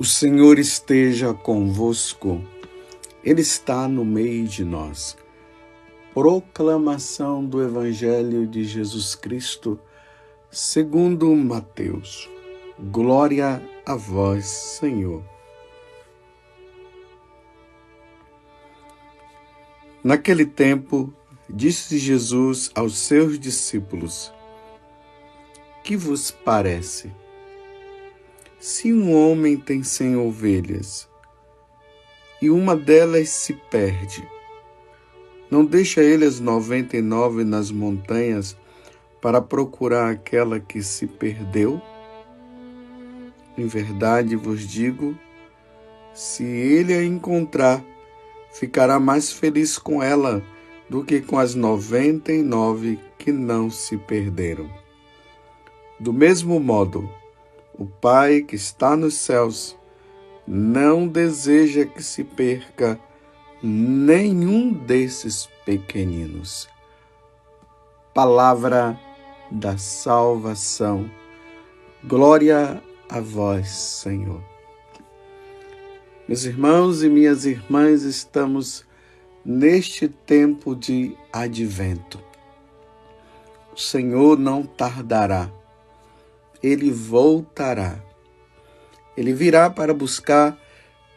O Senhor esteja convosco, Ele está no meio de nós. Proclamação do Evangelho de Jesus Cristo, segundo Mateus. Glória a vós, Senhor. Naquele tempo, disse Jesus aos seus discípulos: Que vos parece? Se um homem tem 100 ovelhas e uma delas se perde, não deixa ele as 99 nas montanhas para procurar aquela que se perdeu? Em verdade vos digo, se ele a encontrar, ficará mais feliz com ela do que com as 99 que não se perderam. Do mesmo modo, o Pai que está nos céus não deseja que se perca nenhum desses pequeninos. Palavra da salvação. Glória a vós, Senhor. Meus irmãos e minhas irmãs, estamos neste tempo de advento. O Senhor não tardará. Ele voltará. Ele virá para buscar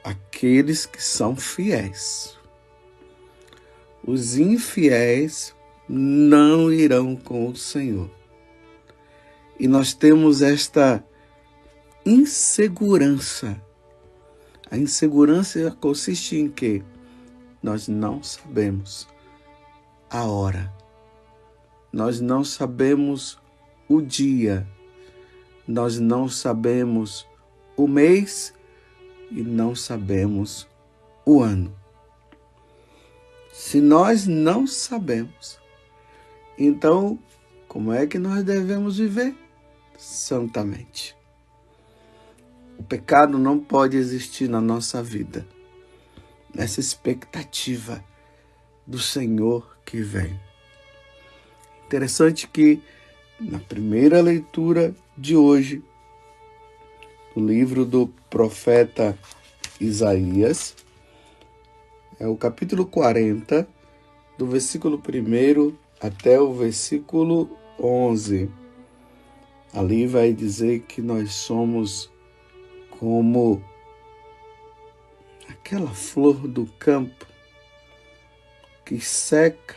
aqueles que são fiéis. Os infiéis não irão com o Senhor. E nós temos esta insegurança. A insegurança consiste em quê? Nós não sabemos a hora. Nós não sabemos o dia. Nós não sabemos o mês e não sabemos o ano. Se nós não sabemos, então como é que nós devemos viver? Santamente. O pecado não pode existir na nossa vida, nessa expectativa do Senhor que vem. Interessante que na primeira leitura de hoje, no livro do profeta Isaías, é o capítulo 40, do versículo 1 até o versículo 11. Ali vai dizer que nós somos como aquela flor do campo que seca,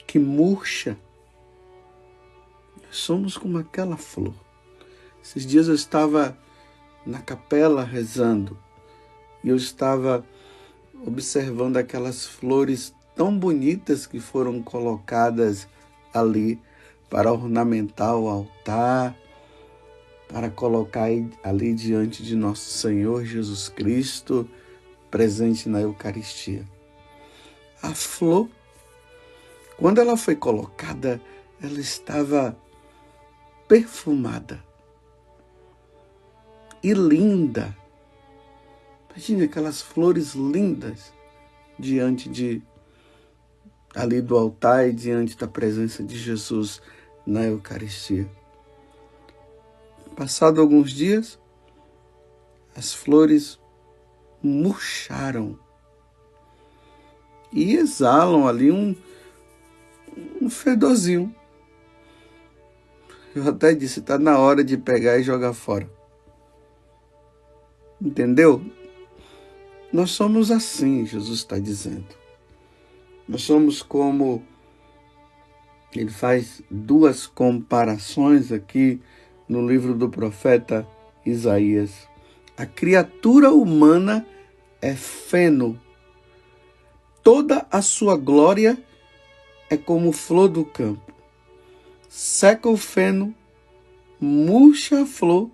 que murcha. Nós somos como aquela flor. Esses dias eu estava na capela rezando e eu estava observando aquelas flores tão bonitas que foram colocadas ali para ornamentar o altar, para colocar ali diante de nosso Senhor Jesus Cristo, presente na Eucaristia. A flor, quando ela foi colocada, ela estava perfumada e linda. Imagine aquelas flores lindas diante ali do altar e diante da presença de Jesus na Eucaristia. Passado alguns dias, as flores murcharam e exalam ali um fedorzinho. Eu até disse, está na hora de pegar e jogar fora. Entendeu? Nós somos assim, Jesus está dizendo. Nós somos como... Ele faz duas comparações aqui no livro do profeta Isaías. A criatura humana é feno. Toda a sua glória é como flor do campo. Seca o feno, murcha a flor,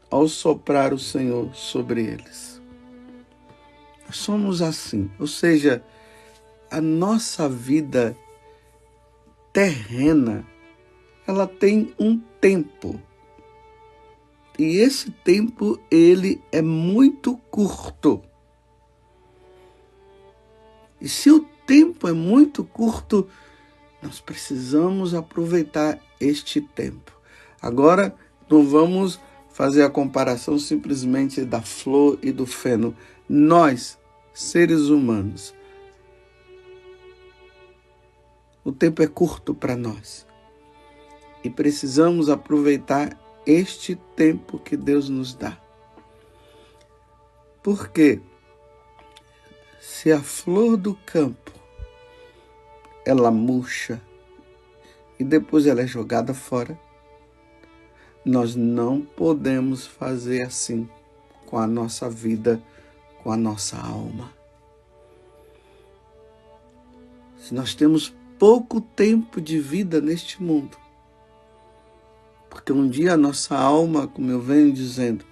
ao soprar o Senhor sobre eles. Nós somos assim, ou seja, a nossa vida terrena, ela tem um tempo. E esse tempo, ele é muito curto. E se o tempo é muito curto, nós precisamos aproveitar este tempo. Agora, não vamos fazer a comparação simplesmente da flor e do feno. Nós, seres humanos, o tempo é curto para nós e precisamos aproveitar este tempo que Deus nos dá. Porque se a flor do campo ela murcha e depois ela é jogada fora, nós não podemos fazer assim com a nossa vida, com a nossa alma. Se nós temos pouco tempo de vida neste mundo, porque um dia a nossa alma, como eu venho dizendo,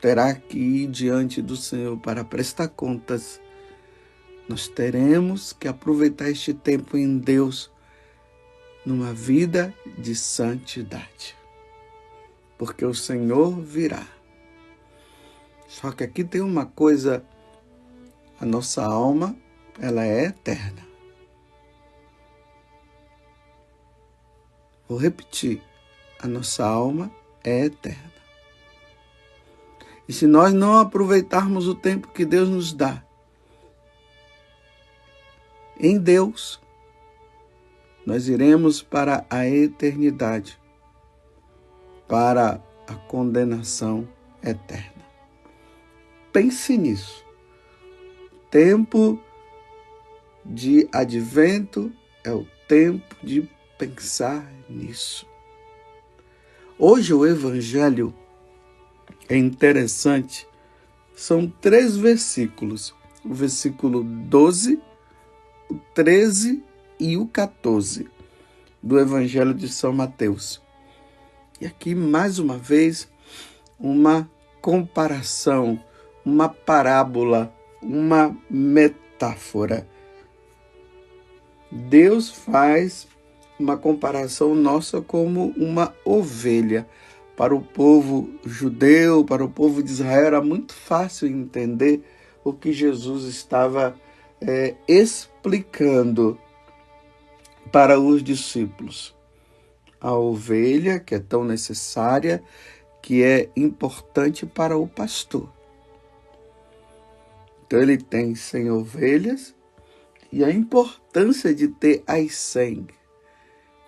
terá que ir diante do Senhor para prestar contas. Nós teremos que aproveitar este tempo em Deus, numa vida de santidade. Porque o Senhor virá. Só que aqui tem uma coisa, a nossa alma, ela é eterna. Vou repetir, a nossa alma é eterna. E se nós não aproveitarmos o tempo que Deus nos dá em Deus, nós iremos para a eternidade, para a condenação eterna. Pense nisso. Tempo de advento é o tempo de pensar nisso. Hoje o Evangelho é interessante. São 3 versículos. O versículo 12, o 13 e o 14 do Evangelho de São Mateus. E aqui, mais uma vez, uma comparação, uma parábola, uma metáfora. Deus faz uma comparação nossa como uma ovelha. Para o povo judeu, para o povo de Israel, era muito fácil entender o que Jesus estava explicando para os discípulos. A ovelha, que é tão necessária, que é importante para o pastor. Então ele tem 100 ovelhas e a importância de ter as 100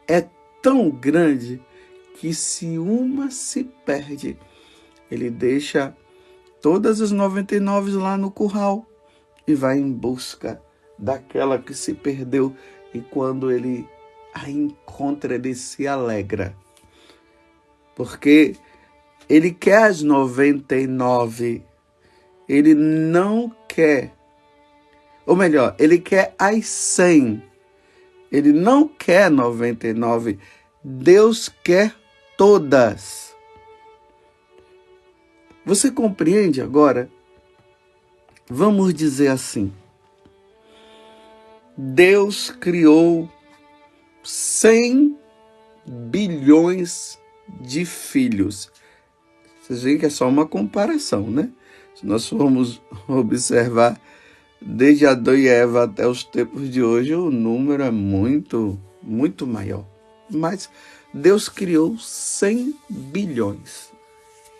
é tão grande que se uma se perde, ele deixa todas as 99 lá no curral e vai em busca daquela que se perdeu. E quando ele a encontra, ele se alegra. Porque ele quer as 99. Ele não quer, ou melhor, ele quer as 100. Ele não quer 99. Deus quer todas. Você compreende agora? Vamos dizer assim. Deus criou 100 bilhões de filhos. Vocês veem que é só uma comparação, né? Se nós formos observar desde Adão e Eva até os tempos de hoje, o número é muito, muito maior. Mas Deus criou 100 bilhões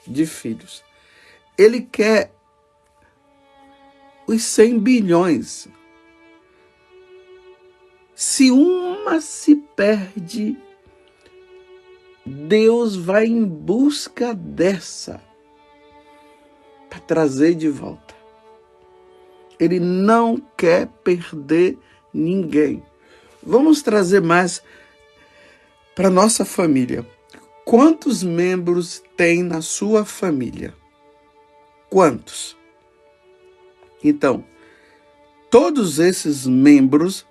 de filhos. Ele quer os 100 bilhões. Se uma se perde, Deus vai em busca dessa para trazer de volta. Ele não quer perder ninguém. Vamos trazer mais para nossa família. Quantos membros tem na sua família? Quantos? Então, todos esses membros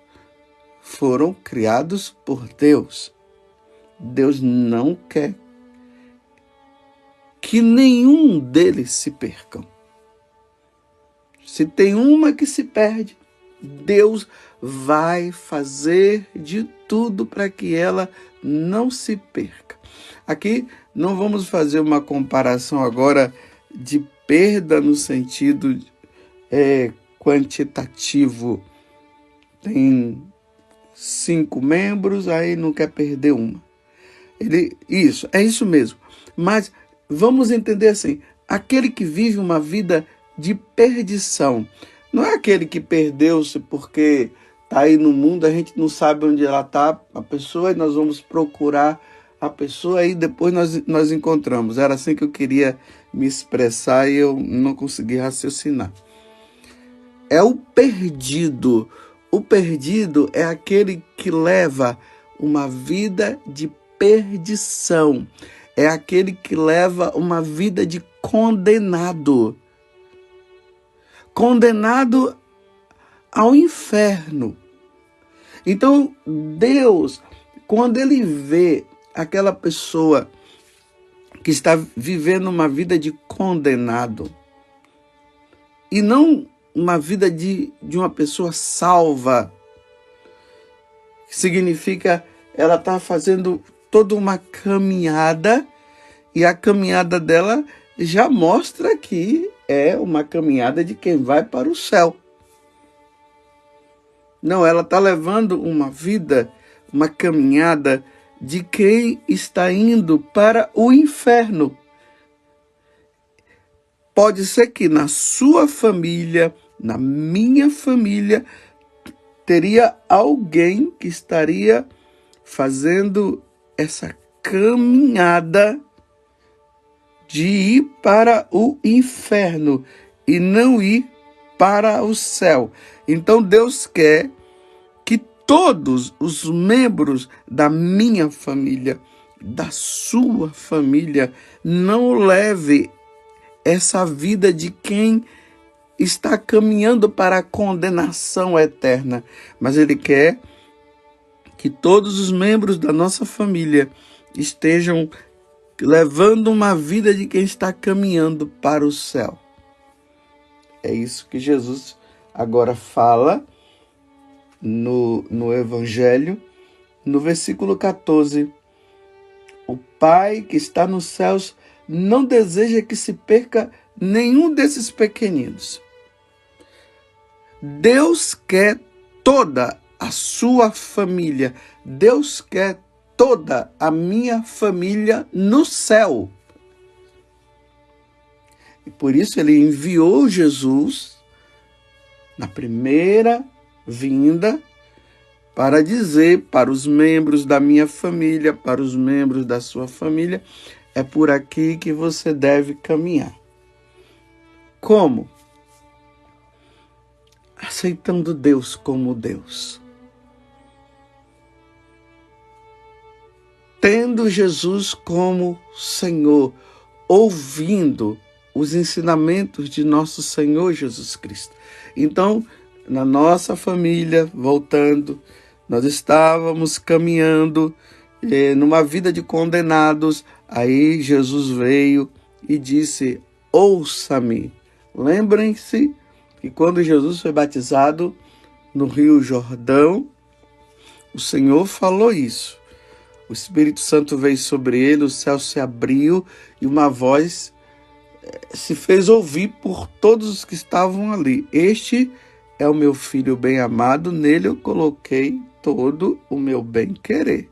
foram criados por Deus. Deus não quer que nenhum deles se percam. Se tem uma que se perde, Deus vai fazer de tudo para que ela não se perca. Aqui não vamos fazer uma comparação agora de perda no sentido quantitativo. Tem 5 membros, aí não quer perder uma. É isso mesmo. Mas vamos entender assim, aquele que vive uma vida de perdição, não é aquele que perdeu-se porque está aí no mundo, a gente não sabe onde ela está, a pessoa, e nós vamos procurar a pessoa e depois nós encontramos. Era assim que eu queria me expressar e eu não consegui raciocinar. É o perdido. O perdido é aquele que leva uma vida de perdição. É aquele que leva uma vida de condenado. Condenado ao inferno. Então, Deus, quando Ele vê aquela pessoa que está vivendo uma vida de condenado, e não uma vida de uma pessoa salva, que significa ela está fazendo toda uma caminhada, e a caminhada dela já mostra que é uma caminhada de quem vai para o céu. Não, ela está levando uma vida, uma caminhada de quem está indo para o inferno. Pode ser que na sua família, na minha família, teria alguém que estaria fazendo essa caminhada de ir para o inferno e não ir para o céu. Então Deus quer que todos os membros da minha família, da sua família, não leve essa vida de quem está caminhando para a condenação eterna, mas Ele quer que todos os membros da nossa família estejam levando uma vida de quem está caminhando para o céu. É isso que Jesus agora fala no Evangelho, no versículo 14. O Pai que está nos céus não deseja que se perca nenhum desses pequeninos. Deus quer toda a sua família. Deus quer toda a minha família no céu. E por isso Ele enviou Jesus na primeira vinda para dizer para os membros da minha família, para os membros da sua família, é por aqui que você deve caminhar. Como? Aceitando Deus como Deus. Tendo Jesus como Senhor, ouvindo os ensinamentos de nosso Senhor Jesus Cristo. Então, na nossa família, voltando, nós estávamos caminhando numa vida de condenados. Aí Jesus veio e disse: ouça-me. Lembrem-se que quando Jesus foi batizado no Rio Jordão, o Senhor falou isso. O Espírito Santo veio sobre ele, o céu se abriu e uma voz se fez ouvir por todos os que estavam ali. Este é o meu filho bem amado, nele eu coloquei todo o meu bem-querer.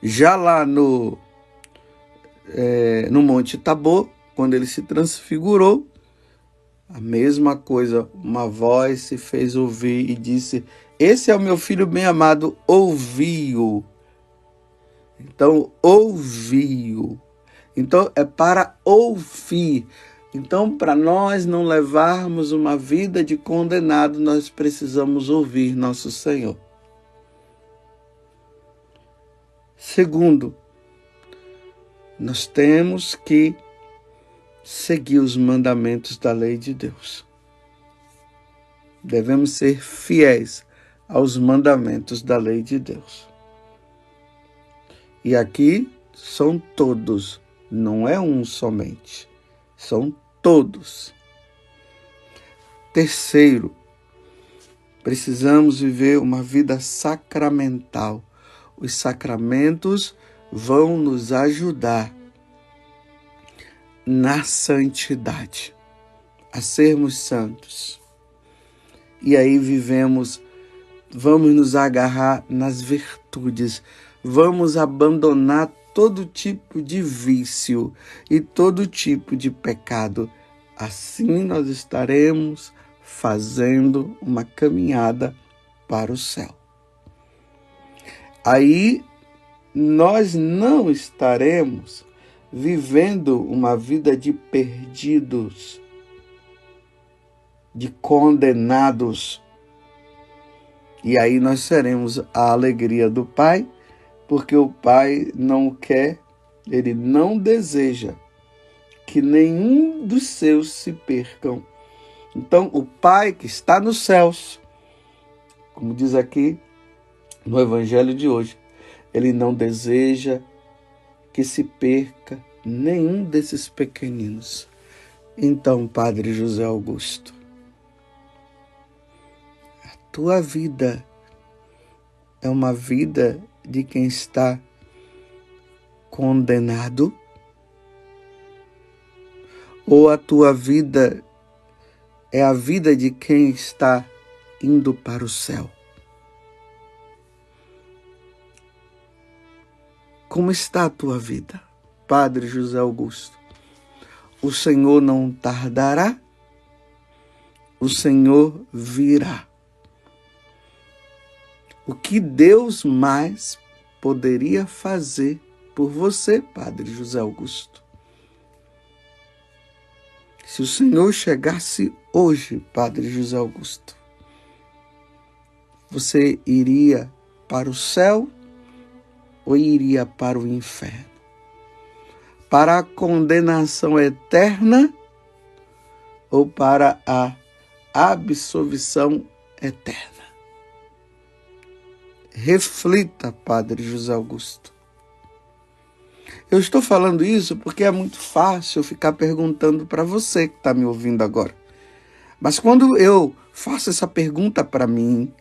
Já lá no Monte Tabor, quando ele se transfigurou, a mesma coisa, uma voz se fez ouvir e disse: esse é o meu filho bem amado, ouvi-o. Então, ouvi-o. Então, é para ouvir. Então, para nós não levarmos uma vida de condenado, nós precisamos ouvir nosso Senhor. Segundo, nós temos que seguir os mandamentos da lei de Deus. Devemos ser fiéis aos mandamentos da lei de Deus. E aqui são todos, não é um somente, são todos. Terceiro, precisamos viver uma vida sacramental. Os sacramentos vão nos ajudar na santidade, a sermos santos. E aí vamos nos agarrar nas virtudes, vamos abandonar todo tipo de vício e todo tipo de pecado. Assim nós estaremos fazendo uma caminhada para o céu. Aí nós não estaremos vivendo uma vida de perdidos, de condenados. E aí nós seremos a alegria do Pai, porque o Pai não quer, Ele não deseja que nenhum dos seus se percam. Então, o Pai que está nos céus, como diz aqui no Evangelho de hoje, Ele não deseja que se perca nenhum desses pequeninos. Então, Padre José Augusto, a tua vida é uma vida de quem está condenado? Ou a tua vida é a vida de quem está indo para o céu? Como está a tua vida, Padre José Augusto? O Senhor não tardará, o Senhor virá. O que Deus mais poderia fazer por você, Padre José Augusto? Se o Senhor chegasse hoje, Padre José Augusto, você iria para o céu ou iria para o inferno? Para a condenação eterna ou para a absolvição eterna? Reflita, Padre José Augusto. Eu estou falando isso porque é muito fácil ficar perguntando para você que está me ouvindo agora. Mas quando eu faço essa pergunta para mim,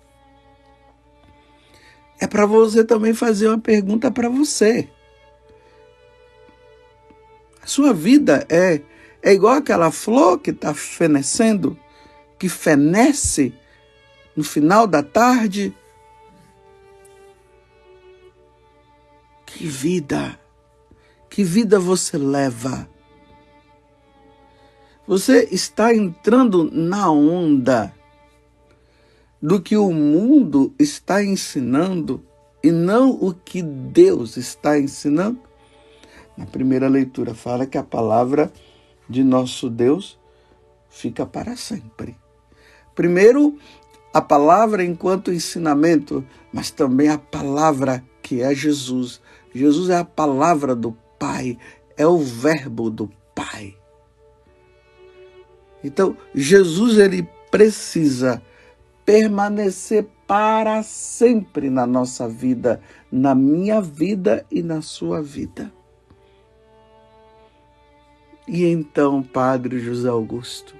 é para você também fazer uma pergunta para você. A sua vida é igual aquela flor que está fenecendo, que fenece no final da tarde. Que vida você leva? Você está entrando na onda do que o mundo está ensinando e não o que Deus está ensinando? Na primeira leitura fala que a palavra de nosso Deus fica para sempre. Primeiro, a palavra enquanto ensinamento, mas também a palavra que é Jesus. Jesus é a palavra do Pai, é o verbo do Pai. Então, Jesus ele precisa permanecer para sempre na nossa vida, na minha vida e na sua vida. E então, Padre José Augusto,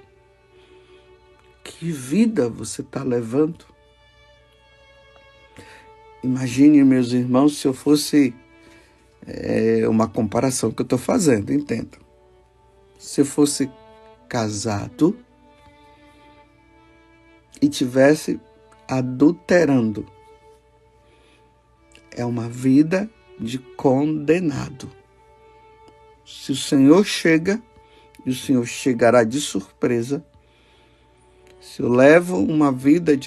que vida você está levando? Imagine, meus irmãos, se eu fosse uma comparação que eu estou fazendo, entenda. Se eu fosse casado e tivesse adulterando, é uma vida de condenado. Se o Senhor chega, e o Senhor chegará de surpresa, se eu levo uma vida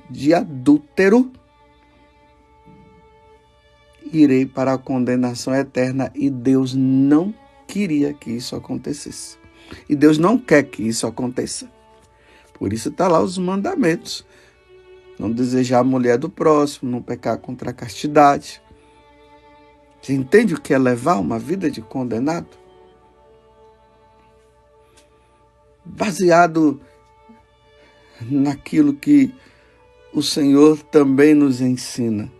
de adúltero, irei para a condenação eterna e Deus não queria que isso acontecesse. E Deus não quer que isso aconteça. Por isso está lá os mandamentos. Não desejar a mulher do próximo, não pecar contra a castidade. Você entende o que é levar uma vida de condenado? Baseado naquilo que o Senhor também nos ensina.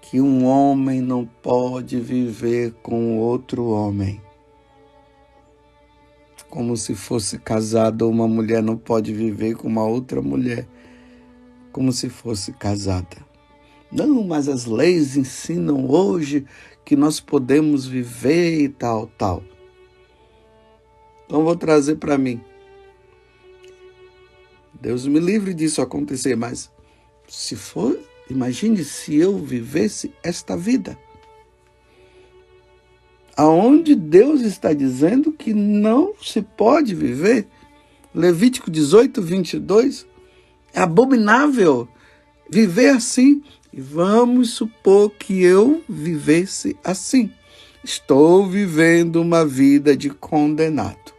Que um homem não pode viver com outro homem. Como se fosse casado, uma mulher não pode viver com uma outra mulher, como se fosse casada. Não, mas as leis ensinam hoje que nós podemos viver e tal. Então vou trazer para mim. Deus me livre disso acontecer, mas se for Imagine se eu vivesse esta vida, aonde Deus está dizendo que não se pode viver. Levítico 18, 22, é abominável viver assim. E vamos supor que eu vivesse assim. Estou vivendo uma vida de condenado.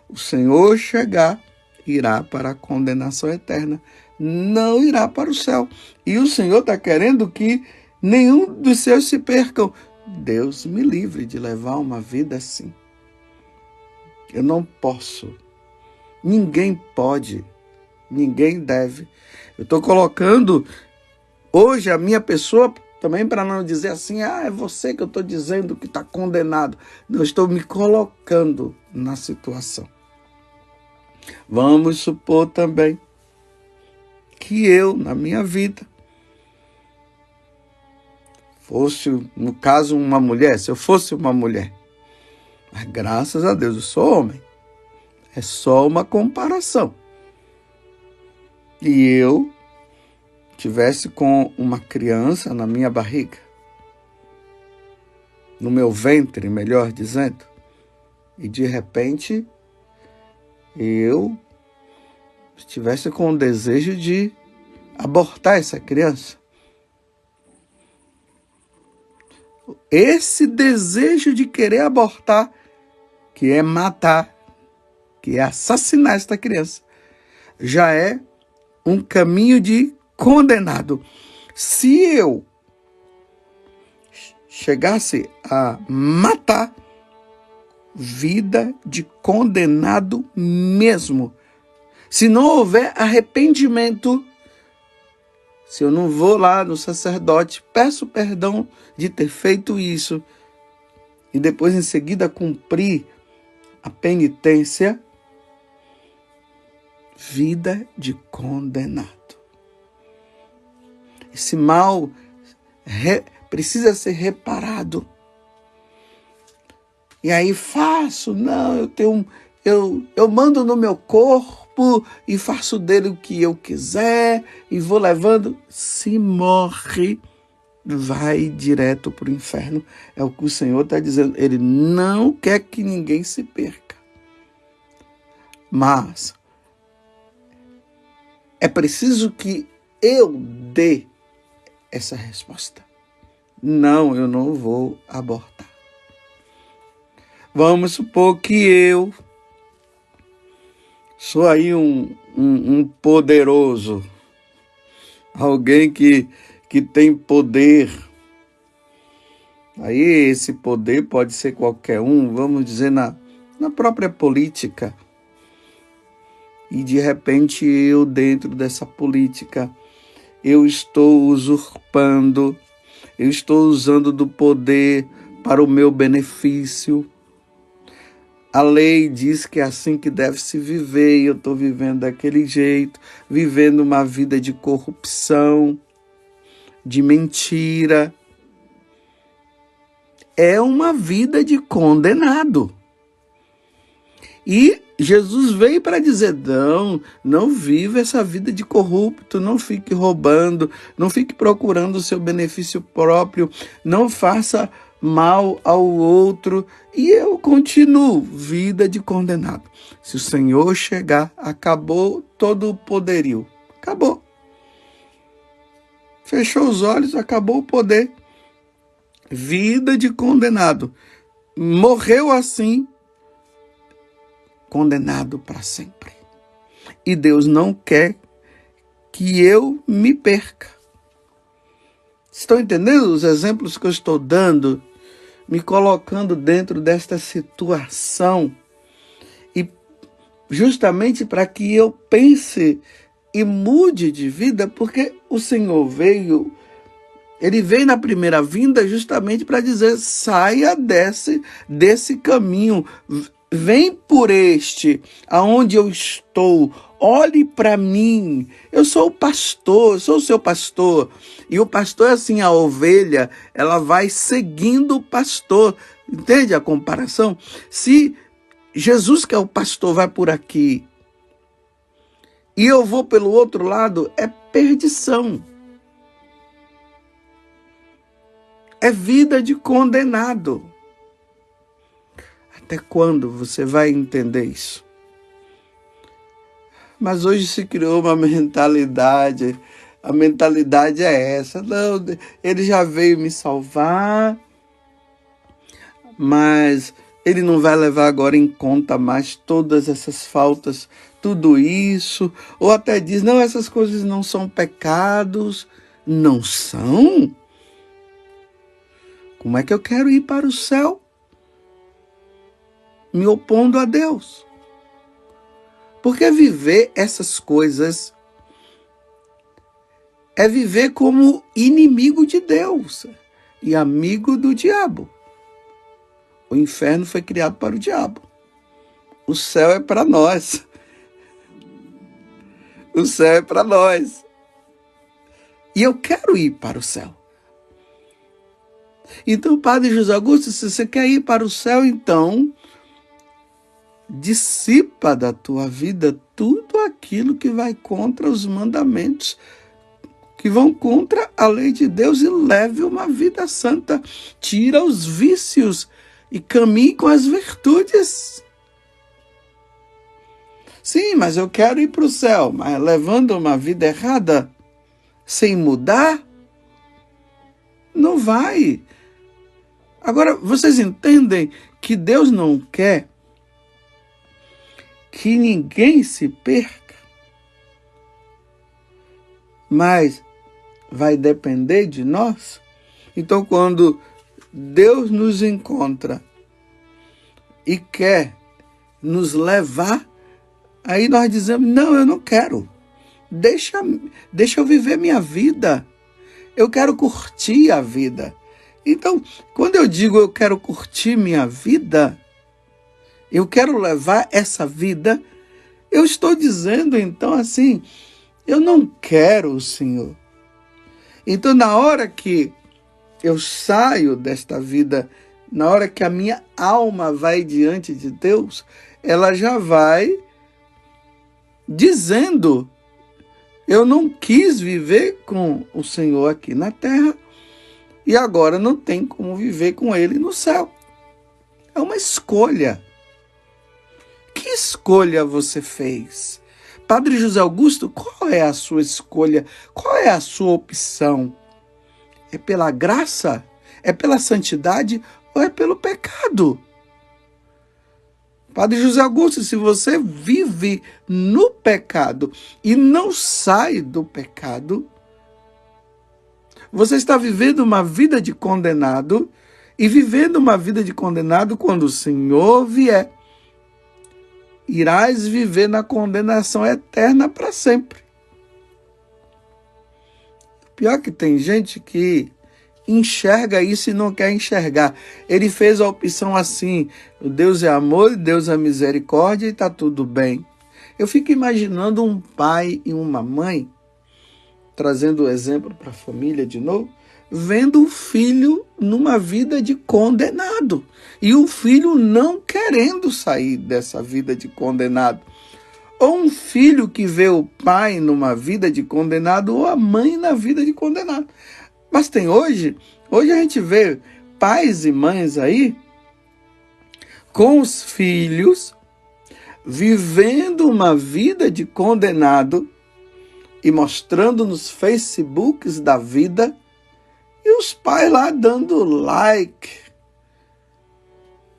O Senhor chegar, irá para a condenação eterna, não irá para o céu. E o Senhor está querendo que nenhum dos seus se percam. Deus me livre de levar uma vida assim. Eu não posso. Ninguém pode. Ninguém deve. Eu estou colocando hoje a minha pessoa também para não dizer assim, é você que eu estou dizendo que está condenado. Não, eu estou me colocando na situação. Vamos supor também que eu, na minha vida, fosse, no caso, uma mulher, se eu fosse uma mulher, mas graças a Deus eu sou homem, é só uma comparação, e eu tivesse com uma criança na minha barriga, no meu ventre, melhor dizendo, e de repente eu estivesse com o desejo de abortar essa criança. Esse desejo de querer abortar, que é matar, que é assassinar esta criança, já é um caminho de condenado. Se eu chegasse a matar, vida de condenado mesmo. Se não houver arrependimento, se eu não vou lá no sacerdote, peço perdão de ter feito isso, e depois em seguida cumprir a penitência, vida de condenado. Esse mal precisa ser reparado. E aí faço, não, eu mando no meu corpo e faço dele o que eu quiser e vou levando. Se morre, vai direto para o inferno. É o que o Senhor está dizendo. Ele não quer que ninguém se perca. Mas é preciso que eu dê essa resposta. Não, eu não vou abortar. Vamos supor que eu sou aí um poderoso, alguém que tem poder. Aí esse poder pode ser qualquer um, vamos dizer na própria política. E de repente eu, dentro dessa política, eu estou usurpando, eu estou usando do poder para o meu benefício. A lei diz que é assim que deve se viver, e eu estou vivendo daquele jeito, vivendo uma vida de corrupção, de mentira. É uma vida de condenado. E Jesus veio para dizer, não viva essa vida de corrupto, não fique roubando, não fique procurando o seu benefício próprio, não faça mal ao outro, e eu continuo vida de condenado. Se o Senhor chegar, acabou todo o poderio. Acabou. Fechou os olhos, acabou o poder. Vida de condenado. Morreu assim, condenado para sempre. E Deus não quer que eu me perca. Estão entendendo os exemplos que eu estou dando? Me colocando dentro desta situação, e justamente para que eu pense e mude de vida, porque o Senhor ele veio na primeira vinda justamente para dizer, saia desse caminho, vem por este, aonde eu estou, olhe para mim, eu sou o pastor, eu sou o seu pastor. E o pastor é assim, a ovelha, ela vai seguindo o pastor. Entende a comparação? Se Jesus, que é o pastor, vai por aqui e eu vou pelo outro lado, é perdição. é vida de condenado. Até quando você vai entender isso? Mas hoje se criou uma mentalidade, a mentalidade é essa, não, ele já veio me salvar, mas ele não vai levar agora em conta mais todas essas faltas, tudo isso, ou até diz, não, essas coisas não são pecados. Não são? Como é que eu quero ir para o céu me opondo a Deus? Porque viver essas coisas é viver como inimigo de Deus e amigo do diabo. O inferno foi criado para o diabo. O céu é para nós. O céu é para nós. E eu quero ir para o céu. Então, Padre José Augusto, se você quer ir para o céu, então dissipa da tua vida tudo aquilo que vai contra os mandamentos, que vão contra a lei de Deus, e leve uma vida santa. Tira os vícios e caminhe com as virtudes. Sim, mas eu quero ir para o céu, mas levando uma vida errada, sem mudar, não vai. Agora, vocês entendem que Deus não quer que ninguém se perca, mas vai depender de nós. Então, quando Deus nos encontra e quer nos levar, aí nós dizemos, não, eu não quero. Deixa eu viver minha vida. Eu quero curtir a vida. Então, quando eu digo eu quero curtir minha vida, eu quero levar essa vida, eu estou dizendo então assim, eu não quero o Senhor. Então, na hora que eu saio desta vida, na hora que a minha alma vai diante de Deus, ela já vai dizendo, eu não quis viver com o Senhor aqui na terra e agora não tem como viver com Ele no céu. É uma escolha. Que escolha você fez? Padre José Augusto, qual é a sua escolha? Qual é a sua opção? É pela graça? É pela santidade ou é pelo pecado? Padre José Augusto, se você vive no pecado e não sai do pecado, você está vivendo uma vida de condenado, e vivendo uma vida de condenado, quando o Senhor vier, irás viver na condenação eterna para sempre. Pior que tem gente que enxerga isso e não quer enxergar. Ele fez a opção assim, Deus é amor e Deus é misericórdia e está tudo bem. Eu fico imaginando um pai e uma mãe, trazendo o exemplo para a família de novo, vendo o filho numa vida de condenado. E o filho não querendo sair dessa vida de condenado. Ou um filho que vê o pai numa vida de condenado, ou a mãe na vida de condenado. Mas tem hoje a gente vê pais e mães aí com os filhos vivendo uma vida de condenado e mostrando nos Facebooks da vida, e os pais lá dando like.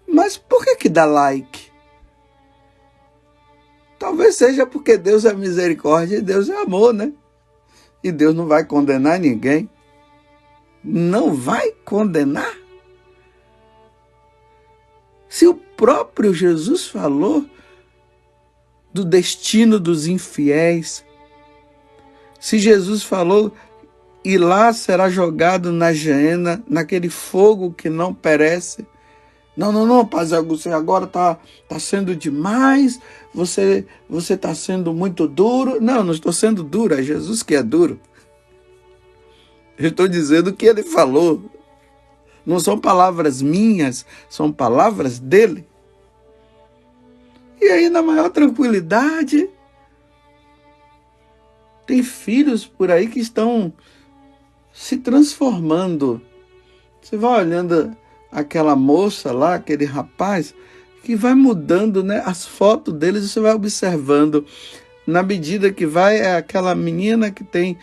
Mas por que dá like? Talvez seja porque Deus é misericórdia e Deus é amor, né? E Deus não vai condenar ninguém. Não vai condenar. Se o próprio Jesus falou do destino dos infiéis, se Jesus falou, e lá será jogado na geena, naquele fogo que não perece. Não, Padre Augusto, agora tá sendo demais, você está sendo muito duro. Não estou sendo duro, é Jesus que é duro. Eu estou dizendo o que ele falou. Não são palavras minhas, são palavras dele. E aí, na maior tranquilidade, tem filhos por aí que estão se transformando, Você vai olhando aquela moça lá, aquele rapaz, que vai mudando, né? As fotos deles, você vai observando. Na medida que vai, é aquela menina que tem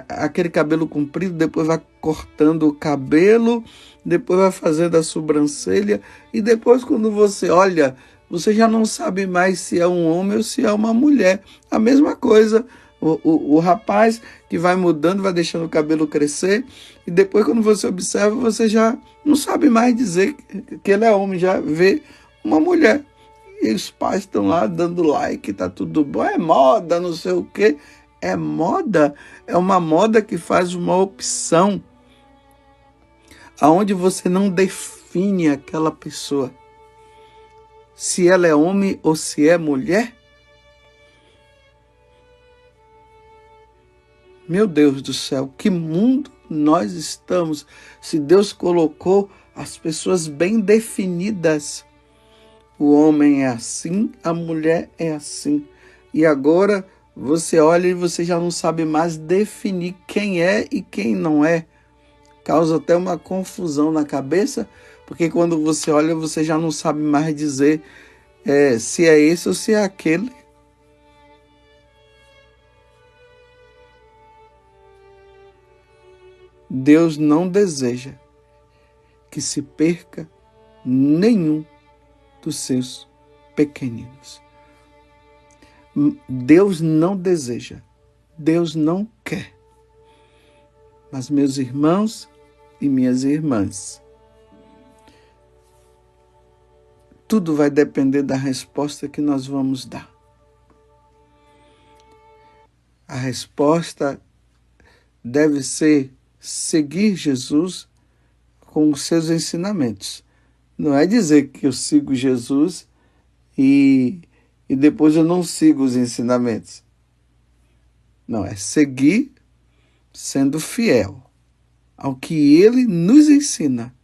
aquele cabelo comprido, depois vai cortando o cabelo, depois vai fazendo a sobrancelha, e depois quando você olha, você já não sabe mais se é um homem ou se é uma mulher. A mesma coisa, o rapaz que vai mudando, vai deixando o cabelo crescer, e depois quando você observa, você já não sabe mais dizer que ele é homem, já vê uma mulher. E os pais estão lá dando like, tá tudo bom, é moda, não sei o quê. É moda, é uma moda que faz uma opção aonde você não define aquela pessoa, se ela é homem ou se é mulher. Meu Deus do céu, que mundo nós estamos, se Deus colocou as pessoas bem definidas. O homem é assim, a mulher é assim. E agora você olha e você já não sabe mais definir quem é e quem não é. Causa até uma confusão na cabeça, porque quando você olha, você já não sabe mais dizer se é esse ou se é aquele. Deus não deseja que se perca nenhum dos seus pequeninos. Deus não deseja, Deus não quer. Mas, meus irmãos e minhas irmãs, tudo vai depender da resposta que nós vamos dar. A resposta deve ser seguir Jesus com os seus ensinamentos. Não é dizer que eu sigo Jesus e depois eu não sigo os ensinamentos. Não, é seguir sendo fiel ao que ele nos ensina.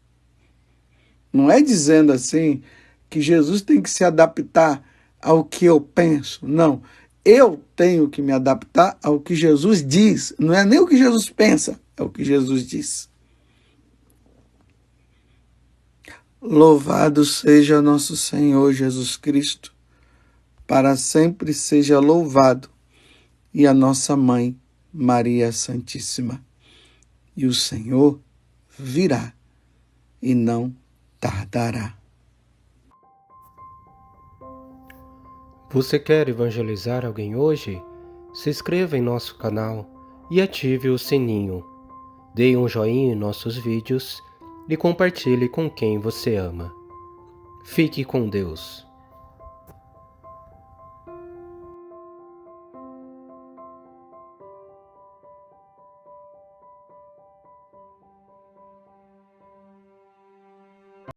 Não é dizendo assim que Jesus tem que se adaptar ao que eu penso. Não, eu tenho que me adaptar ao que Jesus diz. Não é nem o que Jesus pensa, é o que Jesus diz. Louvado seja nosso Senhor Jesus Cristo, para sempre seja louvado, e a nossa Mãe, Maria Santíssima. E o Senhor virá e não tardará. Você quer evangelizar alguém hoje? Se inscreva em nosso canal e ative o sininho. Dê um joinha em nossos vídeos e compartilhe com quem você ama. Fique com Deus.